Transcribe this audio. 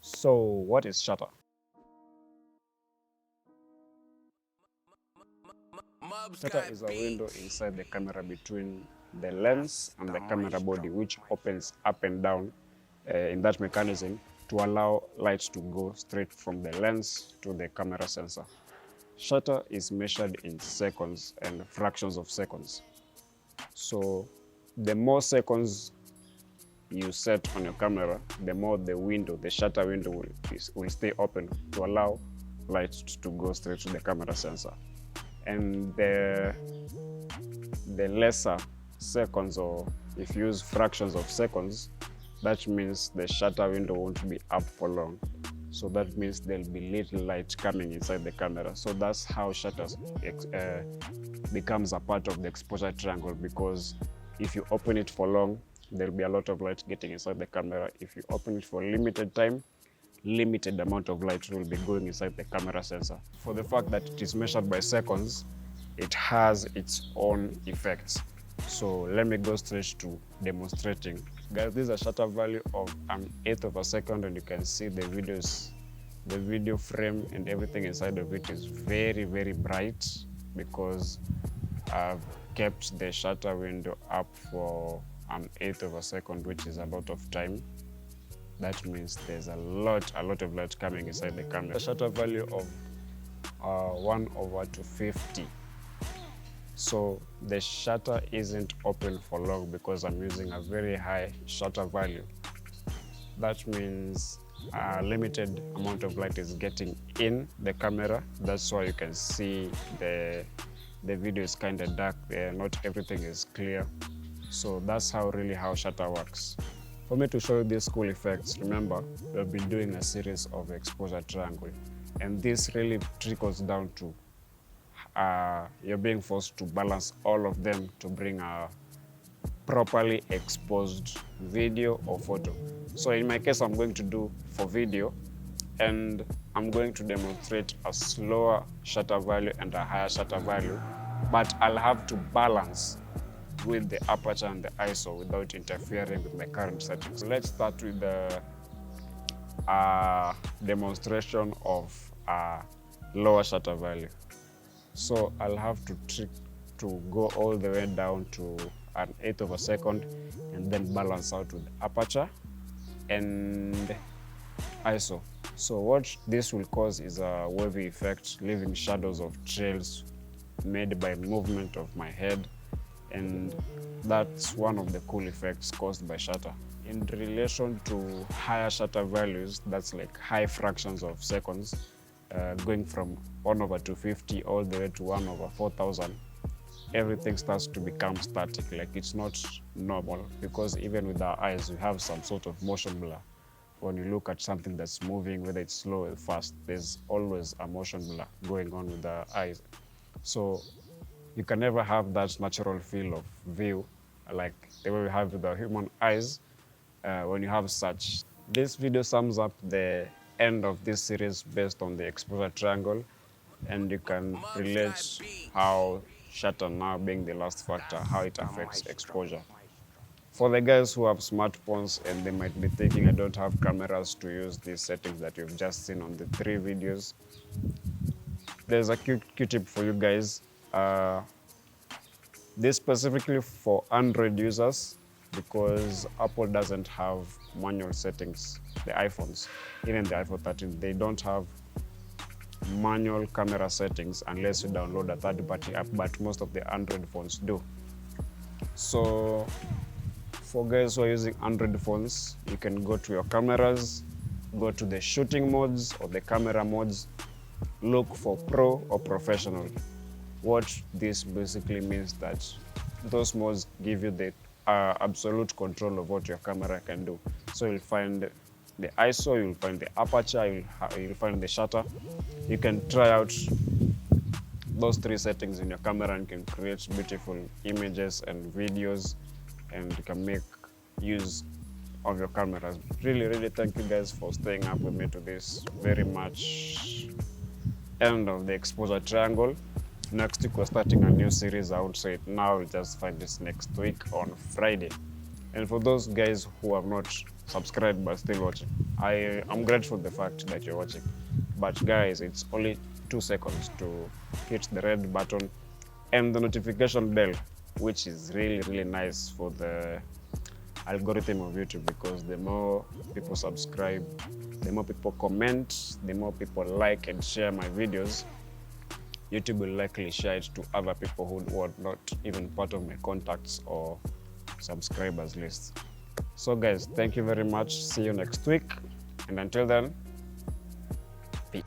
So what is shutter? Shutter is a window inside the camera between the lens and the camera body, which opens up and down in that mechanism to allow light to go straight from the lens to the camera sensor. Shutter is measured in seconds and fractions of seconds. So the more seconds you set on your camera, the more the shutter window will stay open to allow light to go straight to the camera sensor. And the lesser seconds, or if you use fractions of seconds, that means the shutter window won't be up for long. So that means there'll be little light coming inside the camera. So that's how shutter becomes a part of the exposure triangle, because if you open it for long, there'll be a lot of light getting inside the camera. If you open it for limited time, limited amount of light will be going inside the camera sensor. For the fact that it is measured by seconds, it has its own effects. So let me go straight to demonstrating. Guys, this is a shutter value of 1/8 of a second, and you can see the video frame and everything inside of it is very, very bright, because I've kept the shutter window up for 1/8 of a second, which is a lot of time. That means there's a lot of light coming inside the camera. The shutter value of 1/250. So the shutter isn't open for long because I'm using a very high shutter value. That means a limited amount of light is getting in the camera. That's why you can see the video is kind of dark there. Not everything is clear. So that's how shutter works. For me to show you these cool effects, remember, we've been doing a series of exposure triangle, and this really trickles down to you're being forced to balance all of them to bring a properly exposed video or photo. So in my case, I'm going to do for video, and I'm going to demonstrate a slower shutter value and a higher shutter value, but I'll have to balance with the aperture and the ISO without interfering with my current settings. So let's start with the demonstration of lower shutter value. So I'll have to go all the way down to 1/8 of a second, and then balance out with aperture and ISO. So what this will cause is a wavy effect, leaving shadows of trails made by movement of my head, and that's one of the cool effects caused by shutter. In relation to higher shutter values, that's like high fractions of seconds, going from 1/250 all the way to 1/4000, everything starts to become static. Like, it's not normal, because even with our eyes, we have some sort of motion blur. When you look at something that's moving, whether it's slow or fast, there's always a motion blur going on with our eyes. So you can never have that natural feel of view like the way we have with our human eyes when you have such. This video sums up the end of this series based on the exposure triangle, and you can relate how shutter, now being the last factor, how it affects exposure. For the guys who have smartphones and they might be thinking, I don't have cameras to use these settings that you've just seen on the 3 videos, there's a quick tip for you guys. This specifically for Android users, because Apple doesn't have manual settings. The iPhones, even the iPhone 13, they don't have manual camera settings unless you download a third-party app, but most of the Android phones do. So for guys who are using Android phones, you can go to your cameras, go to the shooting modes or the camera modes, look for Pro or Professional. What this basically means that those modes give you the absolute control of what your camera can do. So you'll find the ISO, you'll find the aperture, you'll find the shutter. You can try out those 3 settings in your camera and can create beautiful images and videos, and you can make use of your cameras. Really thank you guys for staying up with me to this very much end of the exposure triangle. Next week we're starting a new series. I would say it now, we'll just find this next week on Friday. And for those guys who have not subscribed but still watching, I'm grateful for the fact that you're watching. But guys, it's only 2 seconds to hit the red button and the notification bell, which is really nice for the algorithm of YouTube, because the more people subscribe, the more people comment, the more people like and share my videos, YouTube will likely share it to other people who are not even part of my contacts or subscribers list. So guys, thank you very much. See you next week. And until then, peace.